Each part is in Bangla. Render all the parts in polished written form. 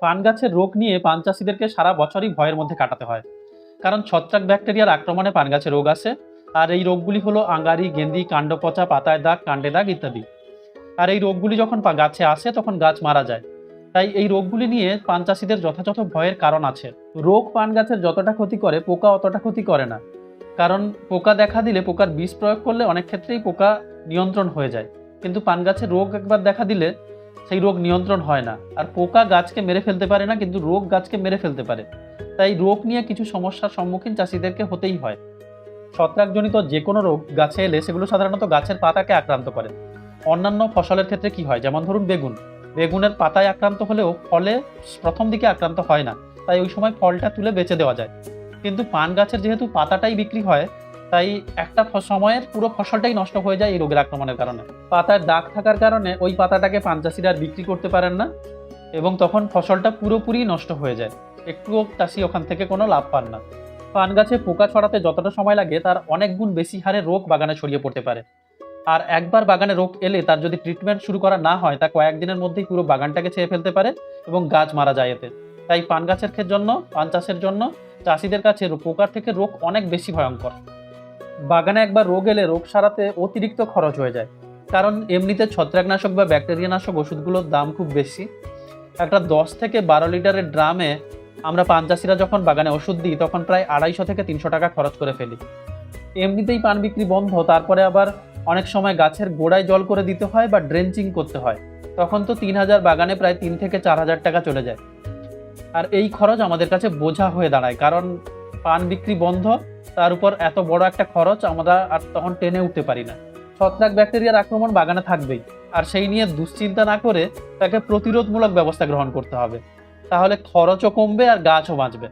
পান গাছের রোগ নিয়ে পান চাষিদেরকে সারা বছরই ভয়ের মধ্যে কাটাতে হয়, কারণ ছত্রাক ব্যাকটেরিয়ার আক্রমণে পান গাছে রোগ আসে। আর এই রোগগুলি হলো আঙ্গারি, গেন্দি, কাণ্ড পচা, পাতায় দাগ, কাণ্ডে দাগ ইত্যাদি। আর এই রোগগুলি যখন গাছে আসে তখন গাছ মারা যায়। তাই এই রোগগুলি নিয়ে পান চাষিদের যথাযথ ভয়ের কারণ আছে। রোগ পান গাছের যতটা ক্ষতি করে পোকা অতটা ক্ষতি করে না, কারণ পোকা দেখা দিলে পোকার বিষ প্রয়োগ করলে অনেক ক্ষেত্রেই পোকা নিয়ন্ত্রণ হয়ে যায়, কিন্তু পান গাছে রোগ একবার দেখা দিলে সেই রোগ নিয়ন্ত্রণ হয় না। আর পোকা গাছকে মেরে ফেলতে পারে না, কিন্তু রোগ গাছকে মেরে ফেলতে পারে। তাই রোগ নিয়ে কিছু সমস্যার সম্মুখীন চাষিদেরকে হতেই হয়। ছত্রাকজনিত যে কোনো রোগ গাছে এলে সেগুলো সাধারণত গাছের পাতাকে আক্রান্ত করে। অন্যান্য ফসলের ক্ষেত্রে কি হয়, যেমন ধরুন বেগুনের পাতায় আক্রান্ত হলেও ফলে প্রথম দিকে আক্রান্ত হয় না, তাই ওই সময় ফলটা তুলে বেচে দেওয়া যায়। কিন্তু পান গাছের যেহেতু পাতাটাই বিক্রি হয়, তাই একটা সময়ের পুরো ফসলটাই নষ্ট হয়ে যায় এই রোগের আক্রমণের কারণে। পাতায় দাগ থাকার কারণে ওই পাতাটাকে পান চাষিরা আর বিক্রি করতে পারেন না, এবং তখন ফসলটা পুরোপুরি নষ্ট হয়ে যায়। একটুও চাষি ওখান থেকে কোনো লাভ পান না। পান গাছে পোকা ছড়াতে যতটা সময় লাগে তার অনেক গুণ বেশি হারে রোগ বাগানে ছড়িয়ে পড়তে পারে। আর একবার বাগানে রোগ এলে তার যদি ট্রিটমেন্ট শুরু করা না হয়, তা কয়েকদিনের মধ্যেই পুরো বাগানটাকে ছেয়ে ফেলতে পারে এবং গাছ মারা যায় এতে। তাই পান গাছের জন্য, পান চাষের জন্য চাষিদের কাছে পোকার থেকে রোগ অনেক বেশি ভয়ঙ্কর। বাগানে একবার রোগ এলে রোগ সারাতে অতিরিক্ত খরচ হয়ে যায়, কারণ এমনিতে ছত্রাকনাশক বা ব্যাকটেরিয়ানাশক ওষুধগুলোর দাম খুব বেশি। একটা 10 থেকে 12 লিটারের ড্রামে আমরা পান চাষিরা যখন বাগানে ওষুধ দিই তখন প্রায় 250 থেকে 300 টাকা খরচ করে ফেলি। এমনিতেই পান বিক্রি বন্ধ, তারপরে আবার অনেক সময় গাছের গোড়ায় জল করে দিতে হয় বা ড্রেঞ্চিং করতে হয়, তখন তো 3000 বাগানে প্রায় 3 থেকে 4000 টাকা চলে যায়। আর এই খরচ আমাদের কাছে বোঝা হয়ে দাঁড়ায়, কারণ পান বিক্রি বন্ধ, তার উপর এত বড় একটা খরচ আমরা আর তখন টেনে উঠতে পারি না। ছত্রাক ব্যাকটেরিয়ার আক্রমণ বাগানে থাকবেই, আর সেই নিয়ে দুশ্চিন্তা না করে তাকে প্রতিরোধমূলক ব্যবস্থা গ্রহণ করতে হবে, তাহলে খরচও কমবে আর গাছও বাঁচবে।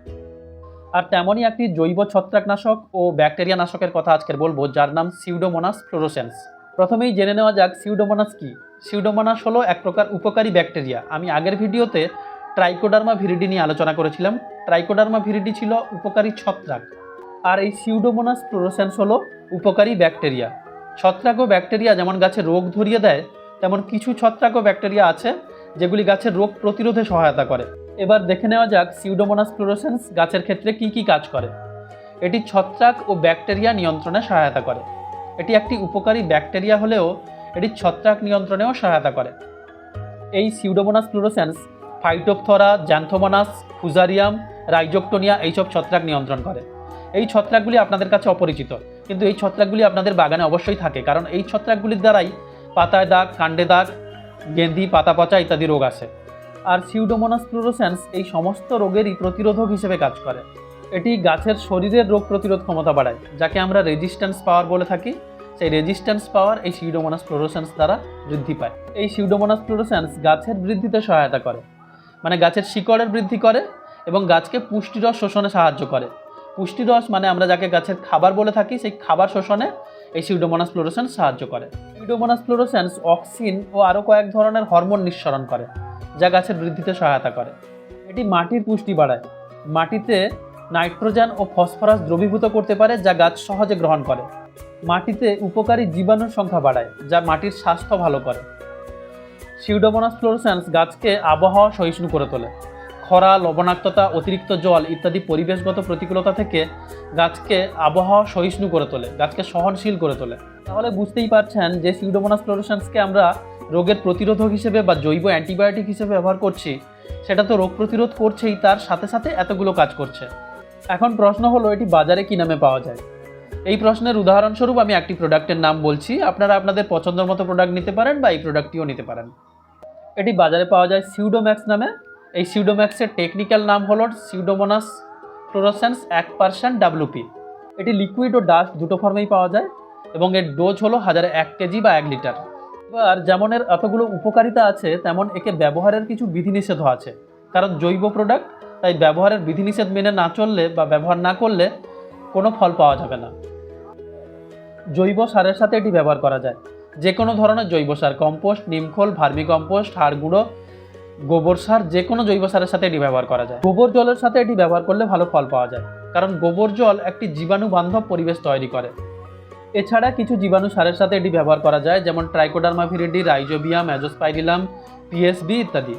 আর তেমনই একটি জৈব ছত্রাকনাশক ও ব্যাকটেরিয়া নাশকের কথা আজকের বলবো, যার নাম সিউডোমোনাস ফ্লোরোসেন্স। প্রথমেই জেনে নেওয়া যাক সিউডোমোনাস কি। সিউডোমোনাস হলো এক প্রকার উপকারী ব্যাকটেরিয়া। আমি আগের ভিডিওতে ট্রাইকোডার্মা ভিরিডি নিয়ে আলোচনা করেছিলাম। ট্রাইকোডার্মা ভিরিডি ছিল উপকারী ছত্রাক, আর এই সিউডোমোনাস ফ্লোরোসেন্স হলো উপকারী ব্যাকটেরিয়া। ছত্রাক ও ব্যাকটেরিয়া যেমন গাছে রোগ ধরিয়ে দেয়, তেমন কিছু ছত্রাক ও ব্যাকটেরিয়া আছে যেগুলি গাছের রোগ প্রতিরোধে সহায়তা করে। এবার দেখে নেওয়া যাক সিউডোমোনাস ফ্লোরোসেন্স গাছের ক্ষেত্রে কি কি কাজ করে। এটি ছত্রাক ও ব্যাকটেরিয়া নিয়ন্ত্রণে সহায়তা করে। এটি একটি উপকারী ব্যাকটেরিয়া হলেও এটি ছত্রাক নিয়ন্ত্রণেও সহায়তা করে। এই সিউডোমোনাস ফ্লোরোসেন্স ফাইটোপথরা, জ্যান্থোমোনাস, ফুজারিয়াম, রাইজোকটোনিয়া এইসব ছত্রাক নিয়ন্ত্রণ করে। এই ছত্রাকগুলি আপনাদের কাছে অপরিচিত, কিন্তু এই ছত্রাকগুলি আপনাদের বাগানে অবশ্যই থাকে, কারণ এই ছত্রাকগুলির দ্বারাই পাতায় দাগ, কাণ্ডে দাগ, গেন্দি, পাতা পচা ইত্যাদি রোগ আসে। আর সিউডোমোনাস ফ্লোরোসেন্স এই সমস্ত রোগেরই প্রতিরোধক হিসেবে কাজ করে। এটি গাছের শরীরের রোগ প্রতিরোধ ক্ষমতা বাড়ায়, যাকে আমরা রেজিস্ট্যান্স পাওয়ার বলে থাকি। সেই রেজিস্ট্যান্স পাওয়ার এই সিউডোমোনাস ফ্লোরোসেন্স দ্বারা বৃদ্ধি পায়। এই সিউডোমোনাস ফ্লোরোসেন্স গাছের বৃদ্ধিতে সহায়তা করে, মানে গাছের শিকড়ের বৃদ্ধি করে এবং গাছকে পুষ্টিরস শোষণে সাহায্য করে। পুষ্টিরস মানে আমরা যাকে গাছের খাবার বলে থাকি, সেই খাবার শোষণে এই সিউডোমোনাস ফ্লোরোসেন্স সাহায্য করে। সিউডোমোনাস ফ্লোরোসেন্স অক্সিন ও আরও কয়েক ধরনের হরমোন নিঃসরণ করে, যা গাছের বৃদ্ধিতে সহায়তা করে। এটি মাটির পুষ্টি বাড়ায়, মাটিতে নাইট্রোজেন ও ফসফরাস দ্রবীভূত করতে পারে, যা গাছ সহজে গ্রহণ করে। মাটিতে উপকারী জীবাণুর সংখ্যা বাড়ায়, যা মাটির স্বাস্থ্য ভালো করে। সিউডোমোনাস ফ্লোরোসেন্স গাছকে আবহাওয়া সহিষ্ণু করে তোলে। খরা, লবণাক্ততা, অতিরিক্ত জল ইত্যাদি পরিবেশগত প্রতিকূলতা থেকে গাছকে আবহাওয়া সহিষ্ণু করে তোলে, গাছকে সহনশীল করে তোলে। তাহলে বুঝতেই পারছেন যে সিউডোমোনাস ফ্লোরোসেন্সকে আমরা রোগের প্রতিরোধক হিসেবে বা জৈব অ্যান্টিবায়োটিক হিসেবে ব্যবহার করছি, সেটা তো রোগ প্রতিরোধ করছেই, তার সাথে সাথে এতগুলো কাজ করছে। এখন প্রশ্ন হলো, এটি বাজারে কী নামে পাওয়া যায়? এই প্রশ্নের উদাহরণস্বরূপ আমি একটি প্রোডাক্টের নাম বলছি, আপনারা আপনাদের পছন্দের মতো প্রোডাক্ট নিতে পারেন বা এই প্রোডাক্টটিও নিতে পারেন। এটি বাজারে পাওয়া যায় সিউডোম্যাক্স নামে। এই সিউডোম্যাক্সের টেকনিক্যাল নাম হলো সিউডোমোনাস ফ্লোরোসেন্স 1% WP। এটি লিকুইড ও ডাস্ট দুটো ফর্মেই পাওয়া যায় এবং এর ডোজ হলো 1001 কেজি বা 1 লিটার। এবার যেমন এর এতগুলো উপকারিতা আছে, তেমন একে ব্যবহারের কিছু বিধিনিষেধও আছে, কারণ জৈব প্রোডাক্ট, তাই ব্যবহারের বিধিনিষেধ মেনে না চললে বা ব্যবহার না করলে কোনো ফল পাওয়া যাবে না। জৈব সারের সাথে এটি ব্যবহার করা যায়, যে কোনো ধরনের জৈব সার, কম্পোস্ট, নিমখোল, ভার্মি কম্পোস্ট, হাড় গুঁড়ো, গোবর সার, যে কোনো জৈব সারের সাথে এটি ব্যবহার করা যায়। গোবর জলের সাথে এটি ব্যবহার করলে ভালো ফল পাওয়া যায়, কারণ গোবর জল একটি জীবাণু বান্ধব পরিবেশ তৈরি করে। এছাড়া কিছু জীবাণু সারের সাথে এটি ব্যবহার করা যায়, যেমন ট্রাইকোডার্মা ভিরিডি, রাইজোবিয়াম, অ্যাজোস্পাইরিলাম, পিএসবি ইত্যাদি।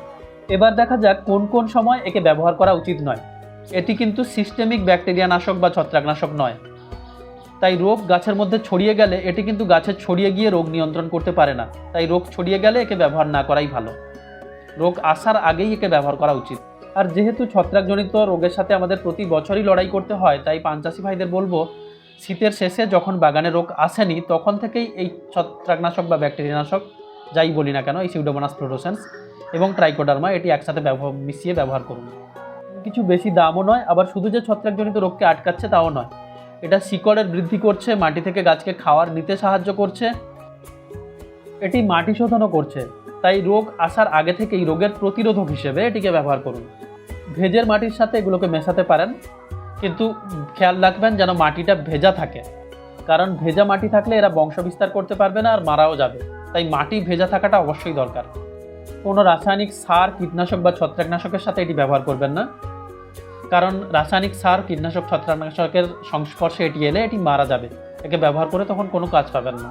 এবার দেখা যাক কোন কোন সময় একে ব্যবহার করা উচিত নয়। এটি কিন্তু সিস্টেমিক ব্যাকটেরিয়া নাশক বা ছত্রাকনাশক নয়, তাই রোগ গাছের মধ্যে ছড়িয়ে গেলে এটি কিন্তু গাছে ছড়িয়ে গিয়ে রোগ নিয়ন্ত্রণ করতে পারে না। তাই রোগ ছড়িয়ে গেলে একে ব্যবহার না করাই ভালো, রোগ আসার আগেই একে ব্যবহার করা উচিত। আর যেহেতু ছত্রাকজনিত রোগের সাথে আমাদের প্রতি বছরই লড়াই করতে হয়, তাই পান চাষি ভাইদের বলবো শীতের শেষে যখন বাগানে রোগ আসেনি তখন থেকেই এই ছত্রাকনাশক বা ব্যাকটেরিয়ানাশক যাই বলি না কেন, এই সিউডোমোনাস ফ্লোরোসেন্স এবং ট্রাইকোডার্মা এটি একসাথে মিশিয়ে ব্যবহার করুন। কিছু বেশি দামও নয়, আবার শুধু যে ছত্রাকজনিত রোগকে আটকাচ্ছে তাও নয়, এটা শিকড়ের বৃদ্ধি করছে, মাটি থেকে গাছকে খাওয়ার নিতে সাহায্য করছে, এটি মাটি শোধনও করছে। তাই রোগ আসার আগে থেকেই রোগের প্রতিরোধক হিসেবে এটিকে ব্যবহার করুন। ভেজের মাটির সাথে এগুলোকে মেশাতে পারেন, কিন্তু খেয়াল রাখবেন যেন মাটিটা ভেজা থাকে, কারণ ভেজা মাটি থাকলে এরা বংশ বিস্তার করতে পারবে না আর মারাও যাবে। তাই মাটি ভেজা থাকাটা অবশ্যই দরকার। কোনো রাসায়নিক সার, কীটনাশক বা ছত্রাকনাশকের সাথে এটি ব্যবহার করবেন না, কারণ রাসায়নিক সার, কীটনাশক, ছত্রাকনাশকের সংস্পর্শে এটি এলে এটি মারা যাবে। একে ব্যবহার করে তখন কোনো কাজ পাবেন না।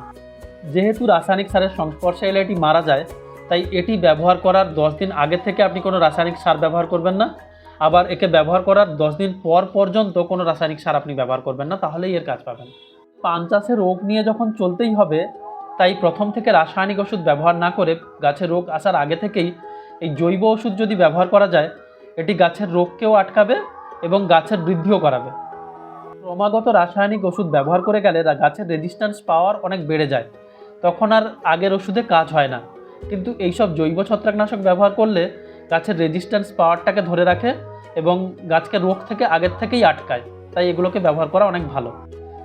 যেহেতু রাসায়নিক সারের সংস্পর্শে এলে এটি মারা যায়, তাই এটি ব্যবহার করার 10 দিন আগে থেকে আপনি কোনো রাসায়নিক সার ব্যবহার করবেন না। আবার একে ব্যবহার করার 10 দিন পর পর্যন্ত কোনো রাসায়নিক সার আপনি ব্যবহার করবেন না, তাহলেই এর কাজ পাবেন। পান চাষে রোগ নিয়ে যখন চলতেই হবে, তাই প্রথম থেকে রাসায়নিক ওষুধ ব্যবহার না করে গাছে রোগ আসার আগে থেকেই এই জৈব ওষুধ যদি ব্যবহার করা যায়, এটি গাছের রোগকেও আটকাবে এবং গাছের বৃদ্ধিও করাবে। ক্রমাগত রাসায়নিক ওষুধ ব্যবহার করে গেলে গাছের রেজিস্ট্যান্স পাওয়ার অনেক বেড়ে যায়, তখন আর আগের ওষুধে কাজ হয় না। কিন্তু এইসব জৈব ছত্রাকনাশক ব্যবহার করলে গাছের রেজিস্ট্যান্স পাওয়ারটাকে ধরে রাখে এবং গাছকে রোগ থেকে আগের থেকেই আটকায়, তাই এগুলোকে ব্যবহার করা অনেক ভালো।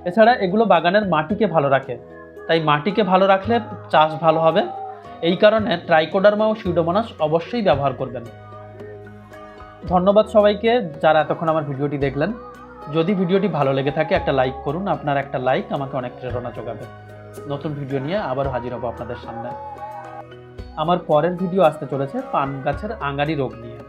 এছাড়া এগুলো বাগানের মাটিকে ভালো রাখে, তাই মাটিকে ভালো রাখলে চাষ ভালো হবে। এই কারণে ট্রাইকোডার্মা ও সিউডোমোনাস অবশ্যই ব্যবহার করবেন। ধন্যবাদ সবাইকে যারা এতক্ষণ আমার ভিডিওটি দেখলেন। যদি ভিডিওটি ভালো লেগে থাকে একটা লাইক করুন, আপনার একটা লাইক আমাকে অনেক প্রেরণা যোগাবে। নতুন ভিডিও নিয়ে আবারও হাজির হব আপনাদের সামনে। আমার পরের ভিডিও আসতে চলেছে পান গাছের আঙারি রোগ নিয়ে।